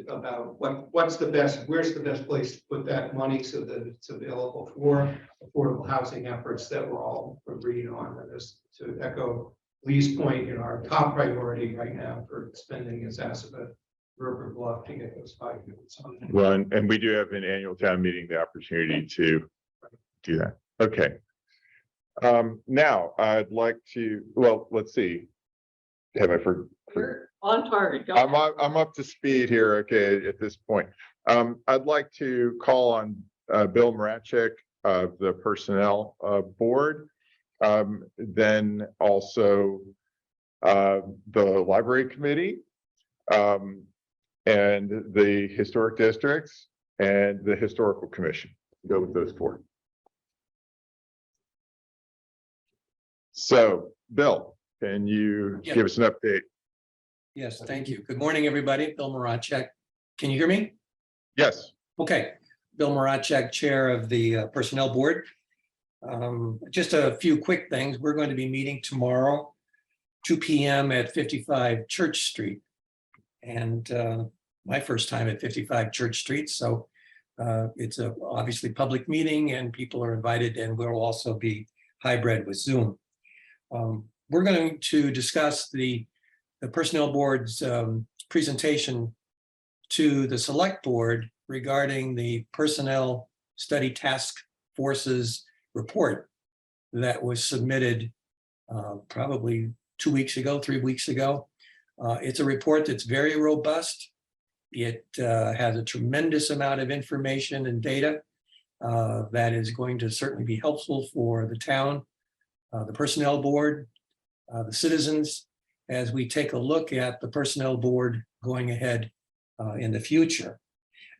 about what's the best, where's the best place to put that money so that it's available for affordable housing efforts that we're all agreed on. And this, to echo Lee's point, our top priority right now for spending is Assabet River Bluff to get those 5 units on. Well, and we do have an annual town meeting, the opportunity to do that. Okay. Now I'd like to, well, let's see. Have I You're on target. Go I'm up to speed here. Okay, at this point. I'd like to call on Bill Marachek of the Personnel Board. Then also the Library Committee, and the Historic Districts and the Historical Commission. Go with those 4. So, Bill, can you give us an update? Yes, thank you. Good morning, everybody. Bill Marachek. Can you hear me? Yes. Okay. Bill Marachek, Chair of the Personnel Board. Just a few quick things. We're going to be meeting tomorrow, 2 p.m. at 55 Church Street. And my first time at 55 Church Street. So it's a obviously public meeting and people are invited, and we'll also be hybrid with Zoom. We're going to discuss the Personnel Board's presentation to the Select Board regarding the Personnel Study Task Force's report that was submitted probably 2 weeks ago, 3 weeks ago. It's a report that's very robust. It has a tremendous amount of information and data that is going to certainly be helpful for the town, the Personnel Board, the citizens, as we take a look at the Personnel Board going ahead in the future.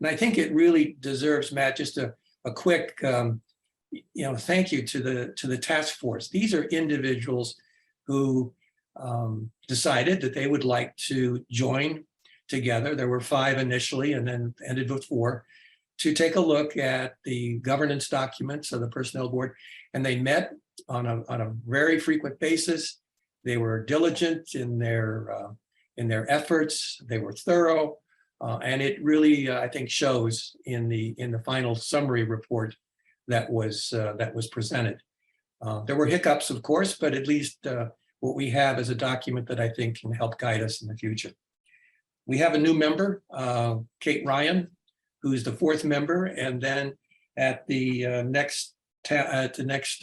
And I think it really deserves, Matt, just a quick thank you to the task force. These are individuals who decided that they would like to join together. There were 5 initially and then ended with 4 to take a look at the governance documents of the Personnel Board. And they met on a very frequent basis. They were diligent in their efforts. They were thorough. And it really, I think, shows in the final summary report that was presented. There were hiccups, of course, but at least what we have is a document that I think can help guide us in the future. We have a new member, Kate Ryan, who's the 4th member, and then at the next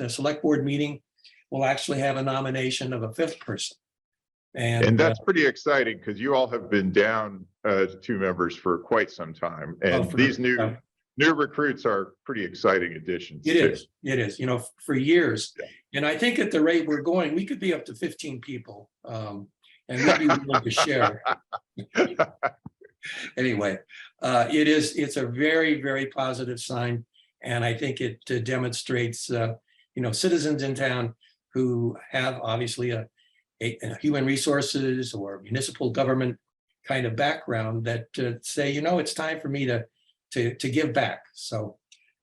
Select Board meeting, we'll actually have a nomination of a 5th person. And that's pretty exciting because you all have been down 2 members for quite some time, and these new recruits are pretty exciting additions. It is, for years. Yeah. And I think at the rate we're going, we could be up to 15 people, and we'd be willing to share. Anyway, it's a very, very positive sign. And I think it demonstrates, citizens in town who have obviously a human resources or municipal government kind of background that say, it's time for me to give back. So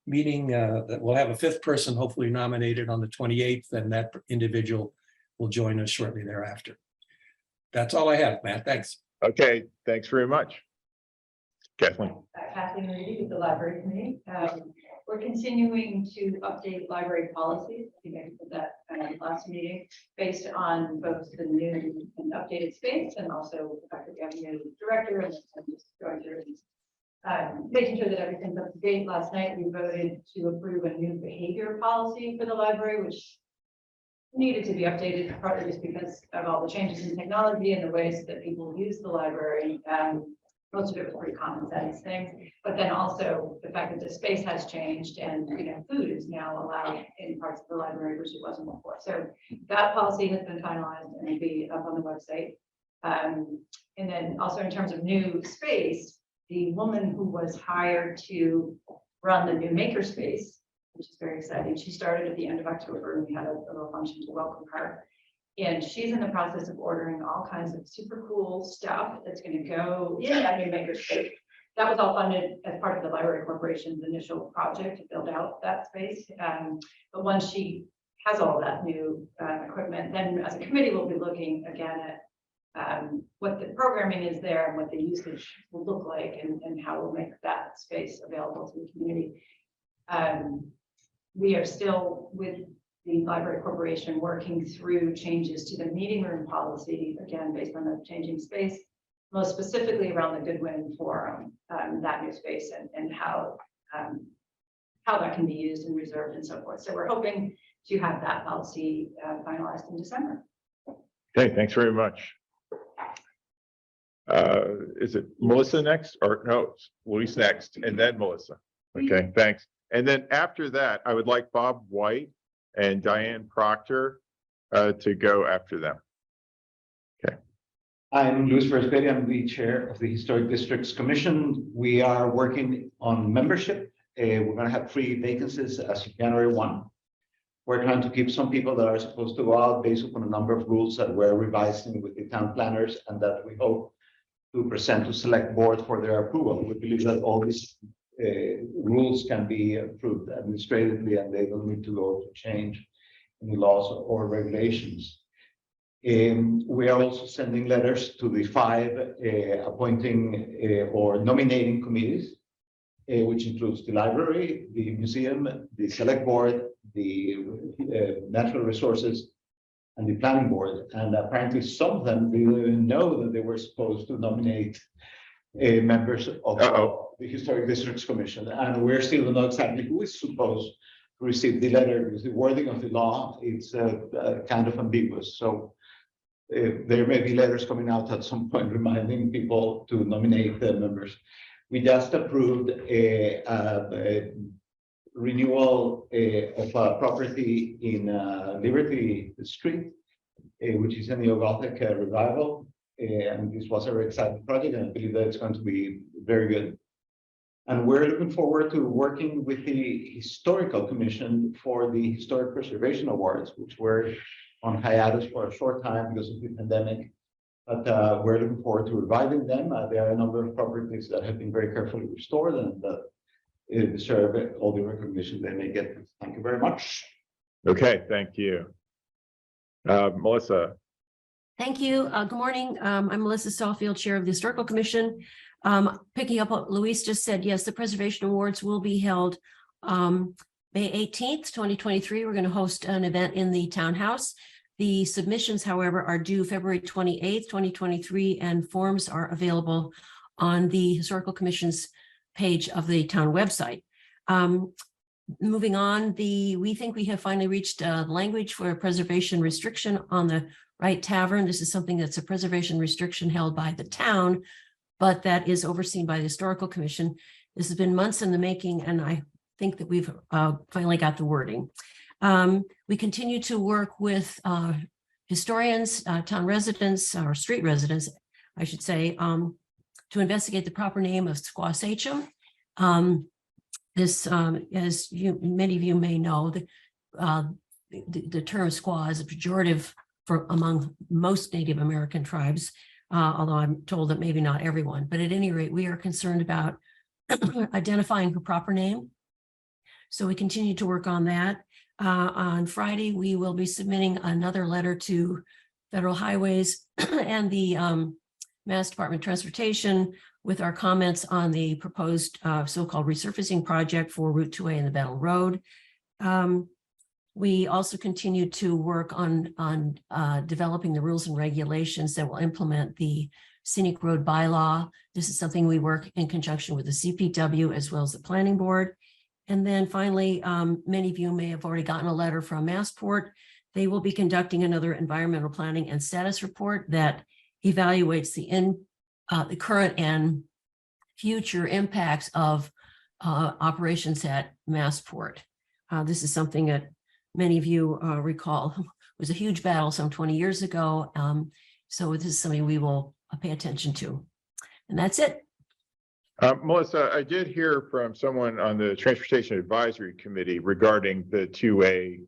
meeting that we'll have a 5th person hopefully nominated on the 28th, and that individual will join us shortly thereafter. That's all I have, Matt. Thanks. Okay, thanks very much. Kathleen. Kathleen Reedy with the Library Committee. We're continuing to update library policies. I think I did that last meeting based on both the new and updated space and also the fact that we have a new director and just going through making sure that everything's up to date. Last night, we voted to approve a new behavior policy for the library, which needed to be updated partly just because of all the changes in technology and the ways that people use the library. Most of it was pretty common sense things, but then also the fact that the space has changed and food is now allowed in parts of the library, which it wasn't before. So that policy has been finalized and will be up on the website. And then also in terms of new space, the woman who was hired to run the new makerspace, which is very exciting. She started at the end of October, and we had a little function to welcome her. And she's in the process of ordering all kinds of super cool stuff that's going to go in that new makerspace. That was all funded as part of the Library Corporation's initial project to build out that space. But once she has all that new equipment, then as a committee, we'll be looking again at what the programming is there and what the usage will look like and how we'll make that space available to the community. We are still with the Library Corporation working through changes to the meeting room policy, again, based on the changing space, most specifically around the Goodwin Forum, that new space and how that can be used and reserved and so forth. So we're hoping to have that policy finalized in December. Okay, thanks very much. Is it Melissa next or no, Luis next and then Melissa? Okay, thanks. And then after that, I would like Bob White and Diane Proctor to go after them. Okay. I'm Luis Verspetti. I'm the chair of the Historic Districts Commission. We are working on membership. We're going to have 3 vacancies as of January 1. We're trying to keep some people that are supposed to go out based upon a number of rules that we're revising with the town planners and that we hope to present to select board for their approval. We believe that all these rules can be approved administratively and they don't need to go to change any laws or regulations. We are also sending letters to the 5 appointing or nominating committees, which includes the library, the museum, the select board, the natural resources, and the planning board. And apparently some of them didn't even know that they were supposed to nominate members of the Historic Districts Commission. And we're still don't know exactly who is supposed to receive the letter because the wording of the law is kind of ambiguous. So there may be letters coming out at some point reminding people to nominate the members. We just approved a renewal of a property in Liberty Street, which is a neo-Gothic revival. And this was a very exciting project, and I believe that it's going to be very good. And we're looking forward to working with the Historical Commission for the Historic Preservation Awards, which were on hiatus for a short time because of the pandemic. But we're looking forward to reviving them. There are a number of properties that have been very carefully restored and deserve all the recognition they may get. Thank you very much. Okay, thank you. Melissa. Thank you. Good morning. I'm Melissa Stallfield, Chair of the Historical Commission. Picking up what Luis just said, yes, the Preservation Awards will be held May 18th, 2023. We're going to host an event in the townhouse. The submissions, however, are due February 28th, 2023, and forms are available on the Historical Commission's page of the town website. Moving on, we think we have finally reached language for a preservation restriction on the Wright Tavern. This is something that's a preservation restriction held by the town, but that is overseen by the Historical Commission. This has been months in the making, and I think that we've finally got the wording. We continue to work with historians, town residents, or street residents, I should say, to investigate the proper name of Squaw Sachem. This, as many of you may know, the term squaw is a pejorative for among most Native American tribes, although I'm told that maybe not everyone. But at any rate, we are concerned about identifying her proper name. So we continue to work on that. On Friday, we will be submitting another letter to Federal Highways and the Mass Department of Transportation with our comments on the proposed so-called resurfacing project for Route 2A and the Battle Road. We also continue to work on developing the rules and regulations that will implement the scenic road bylaw. This is something we work in conjunction with the CPW as well as the Planning Board. And then finally, many of you may have already gotten a letter from Massport. They will be conducting another environmental planning and status report that evaluates the current and future impacts of operations at Massport. This is something that many of you recall was a huge battle some 20 years ago. So this is something we will pay attention to. And that's it. Melissa, I did hear from someone on the Transportation Advisory Committee regarding the 2A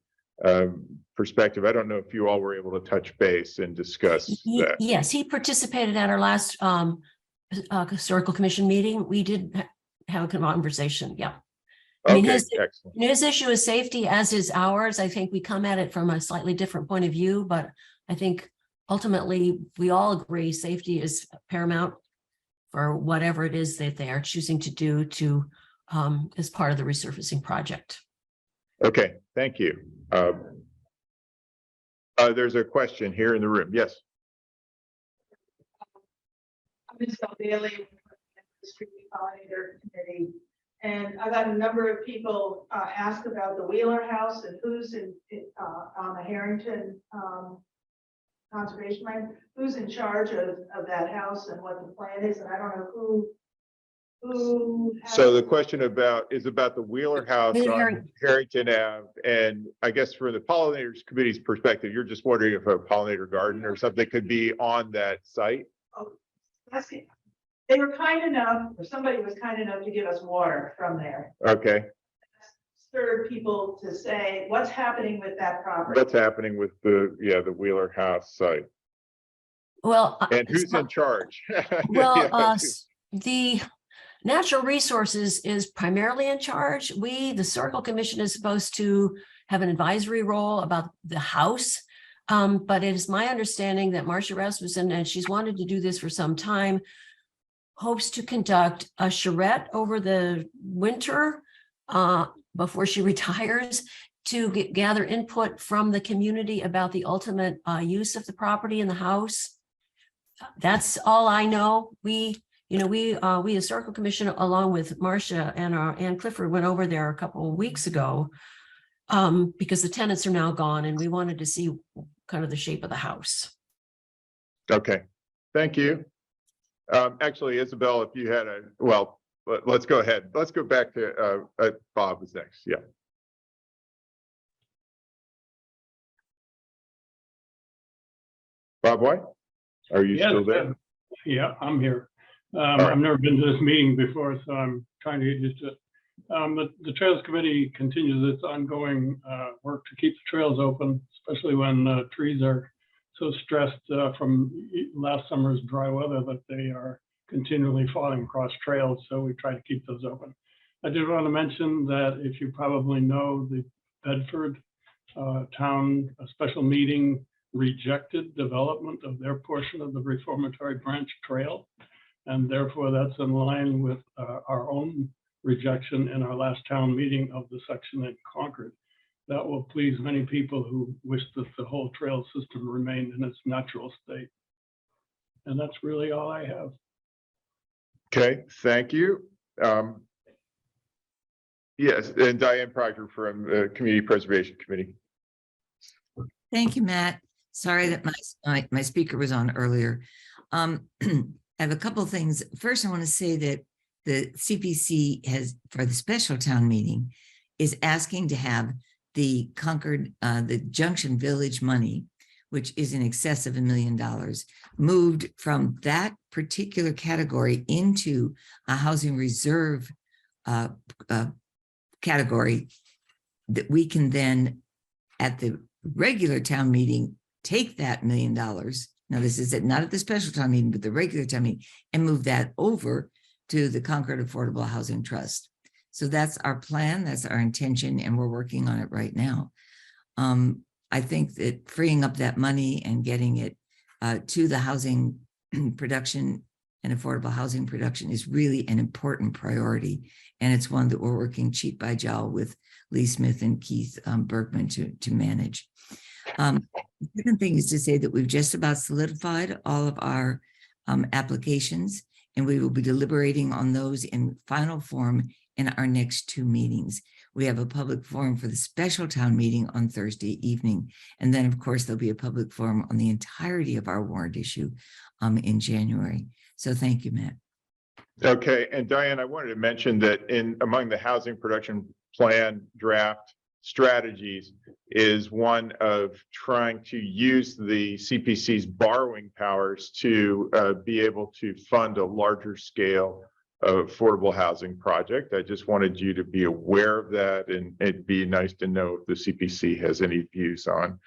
perspective. I don't know if you all were able to touch base and discuss that. Yes, he participated at our last Historical Commission meeting. We did have a conversation. Yeah. I mean, his issue is safety, as is ours. I think we come at it from a slightly different point of view, but I think ultimately, we all agree safety is paramount for whatever it is that they are choosing to do to as part of the resurfacing project. Okay, thank you. There's a question here in the room. Yes. I'm Isabel Bailey, with the Street Pollinator Committee, and I've had a number of people ask about the Wheeler House and who's on the Harrington conservation land, who's in charge of that house and what the plan is, and I don't know who. So the question is about the Wheeler House on Harrington Ave, and I guess from the Pollinators Committee's perspective, you're just wondering if a pollinator garden or something could be on that site? Oh, that's it. They were kind enough, or somebody was kind enough to give us water from there. Okay. Stirred people to say, what's happening with that property? What's happening with the Wheeler House site? Well, and who's in charge? Well, the Natural Resources is primarily in charge. The Historical Commission, is supposed to have an advisory role about the house. But it is my understanding that Marcia Rasmussen, and she's wanted to do this for some time, hopes to conduct a charrette over the winter before she retires to gather input from the community about the ultimate use of the property and the house. That's all I know. We Historical Commission, along with Marcia and Ann Clifford, went over there a couple of weeks ago because the tenants are now gone, and we wanted to see kind of the shape of the house. Okay, thank you. Actually, Isabel, if you had let's go ahead. Let's go back to Bob was next. Yeah. Bob White, are you still there? Yeah, I'm here. I've never been to this meeting before, so I'm trying to get used to it. The Trails Committee continues its ongoing work to keep the trails open, especially when trees are so stressed from last summer's dry weather that they are continually falling across trails. So we try to keep those open. I did want to mention that, if you probably know, the Bedford town special meeting rejected development of their portion of the Reformatory Branch Trail. And therefore, that's in line with our own rejection in our last town meeting of the section in Concord. That will please many people who wish that the whole trail system remained in its natural state. And that's really all I have. Okay, thank you. Yes, and Diane Proctor from the Community Preservation Committee. Thank you, Matt. Sorry that my speaker was on earlier. I have a couple of things. First, I want to say that the CPC has, for the special town meeting, is asking to have the Concord, the Junction Village money, which is in excess of $1 million, moved from that particular category into a housing reserve category that we can then, at the regular town meeting, take that $1 million. Now, this is not at the special town meeting, but the regular town meeting, and move that over to the Concord Affordable Housing Trust. So that's our plan, that's our intention, and we're working on it right now. I think that freeing up that money and getting it to the housing production and affordable housing production is really an important priority. And it's one that we're working cheek by jowl with Lee Smith and Keith Bergman to manage. The second thing is to say that we've just about solidified all of our applications, and we will be deliberating on those in final form in our next 2 meetings. We have a public forum for the special town meeting on Thursday evening. And then, of course, there'll be a public forum on the entirety of our warrant issue in January. So thank you, Matt. Okay, and Diane, I wanted to mention that among the housing production plan draft strategies is one of trying to use the CPC's borrowing powers to be able to fund a larger scale of affordable housing project. I just wanted you to be aware of that, and it'd be nice to know if the CPC has any views on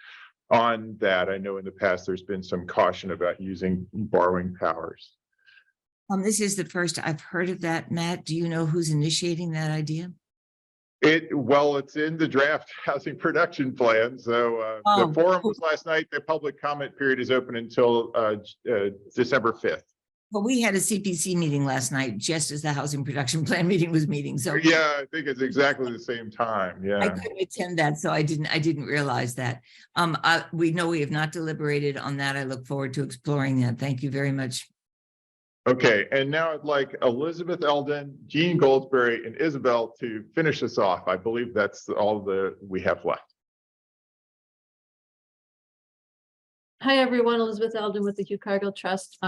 that. I know in the past there's been some caution about using borrowing powers. This is the first I've heard of that, Matt. Do you know who's initiating that idea? Well, it's in the draft housing production plan. So the Oh. forum was last night. The public comment period is open until December 5th. But we had a CPC meeting last night, just as the housing production plan meeting was meeting. So Yeah, I think it's exactly the same time. I Yeah. couldn't attend that, so I didn't realize that. We know we have not deliberated on that. I look forward to exploring that. Thank you very much. Okay, and now I'd like Elizabeth Eldon, Jean Goldsberry, and Isabel to finish us off. I believe that's all we have left. Hi, everyone. Elizabeth Eldon with the Hugh Cargill Trust.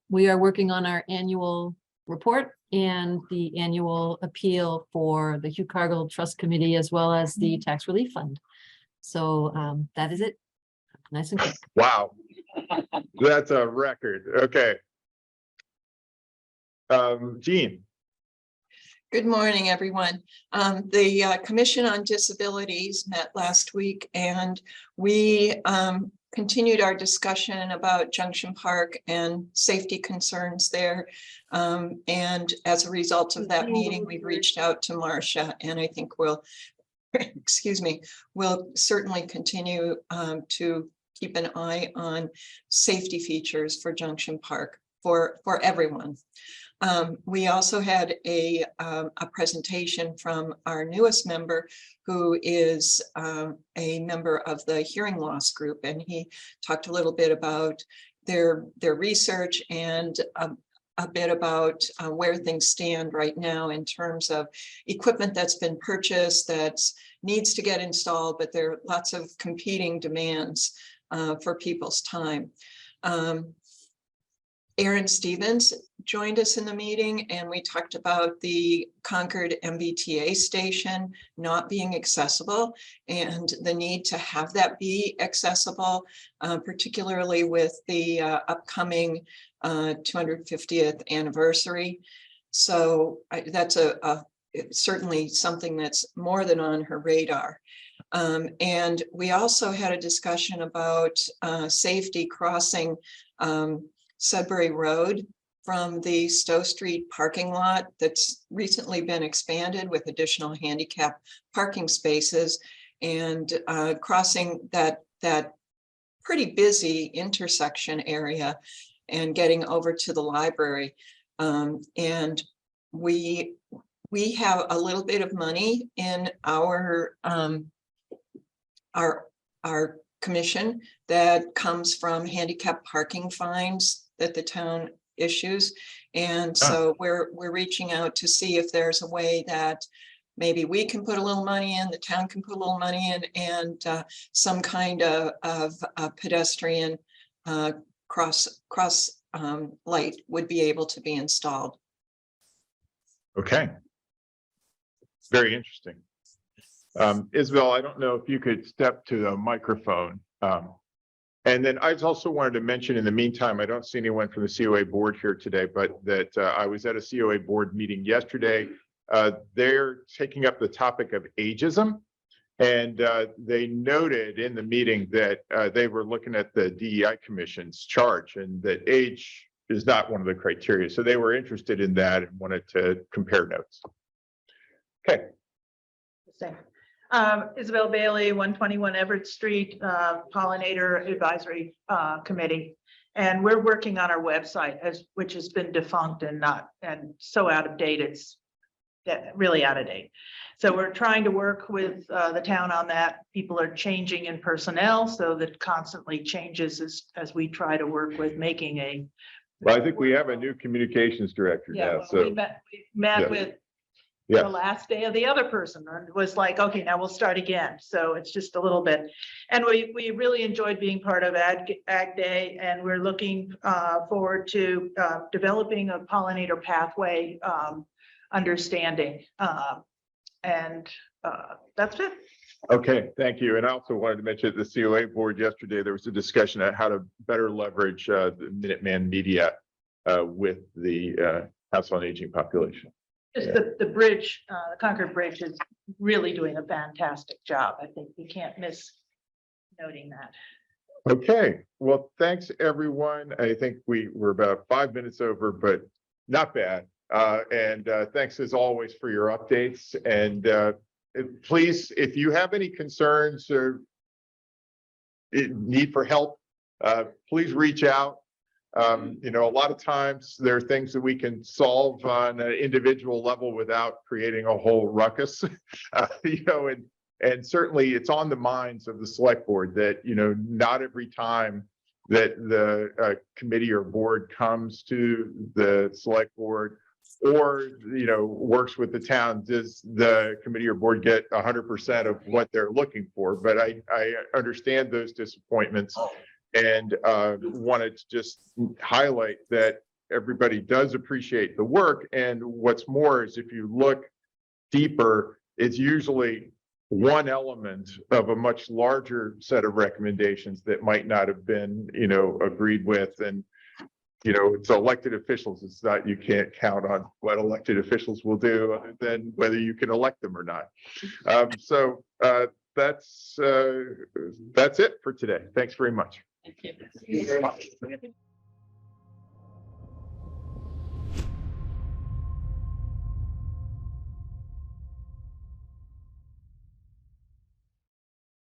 We are working on our annual report and the annual appeal for the Hugh Cargill Trust Committee, as well as the Tax Relief Fund. So that is it. Nice and quick. Wow, that's a record. Okay. Jean. Good morning, everyone. The Commission on Disabilities met last week, and we continued our discussion about Junction Park and safety concerns there. And as a result of that meeting, we've reached out to Marcia, and I think we'll, excuse me, we'll certainly continue to keep an eye on safety features for Junction Park for everyone. We also had a presentation from our newest member, who is a member of the hearing loss group, and he talked a little bit about their research and a bit about where things stand right now in terms of equipment that's been purchased that needs to get installed, but there are lots of competing demands for people's time. Aaron Stevens joined us in the meeting, and we talked about the Concord MBTA station not being accessible and the need to have that be accessible, particularly with the upcoming 250th anniversary. So that's certainly something that's more than on her radar. And we also had a discussion about safety crossing Sudbury Road from the Stowe Street parking lot that's recently been expanded with additional handicap parking spaces, and crossing that pretty busy intersection area and getting over to the library. And we have a little bit of money in our commission that comes from handicap parking fines that the town issues. And so we're reaching out to see if there's a way that maybe we can put a little money in, the town can put a little money in, and some kind of pedestrian cross light would be able to be installed. Okay. Very interesting. Isabel, I don't know if you could step to the microphone. And then I also wanted to mention, in the meantime, I don't see anyone from the COA board here today, but that I was at a COA board meeting yesterday. They're taking up the topic of ageism. And they noted in the meeting that they were looking at the DEI Commission's charge, and that age is not one of the criteria. So they were interested in that and wanted to compare notes. Okay. Isabel Bailey, 121 Everett Street, Pollinator Advisory Committee. And we're working on our website, which has been defunct and so out of date, it's really out of date. So we're trying to work with the town on that. People are changing in personnel, so that constantly changes as we try to work with making a. Well, I think we have a new communications director now. Well, So we met with the last day of the other person, and it was like, okay, now we'll start again. So it's just a little bit. And we really enjoyed being part of Ag Day, and we're looking forward to developing a pollinator pathway understanding. And that's it. okay, thank you. And I also wanted to mention at the COA board yesterday, there was a discussion on how to better leverage the Minuteman media with the House on Aging population. Just the bridge, the Concord Bridge is really doing a fantastic job. I think we can't miss noting that. Okay, well, thanks, everyone. I think we're about 5 minutes over, but not bad. And thanks as always for your updates. And please, if you have any concerns or need for help, please reach out. You know, a lot of times there are things that we can solve on an individual level without creating a whole ruckus. You know, and certainly it's on the minds of the select board that, you know, not every time that the committee or board comes to the select board or, you know, works with the town, does the committee or board get 100% of what they're looking for. But I understand those disappointments and wanted to just highlight that everybody does appreciate the work. And what's more is if you look deeper, it's usually one element of a much larger set of recommendations that might not have been, you know, agreed with. And, you know, it's elected officials. It's not, you can't count on what elected officials will do other than whether you can elect them or not. So that's it for today. Thanks very much. Thank you. Thank you very much.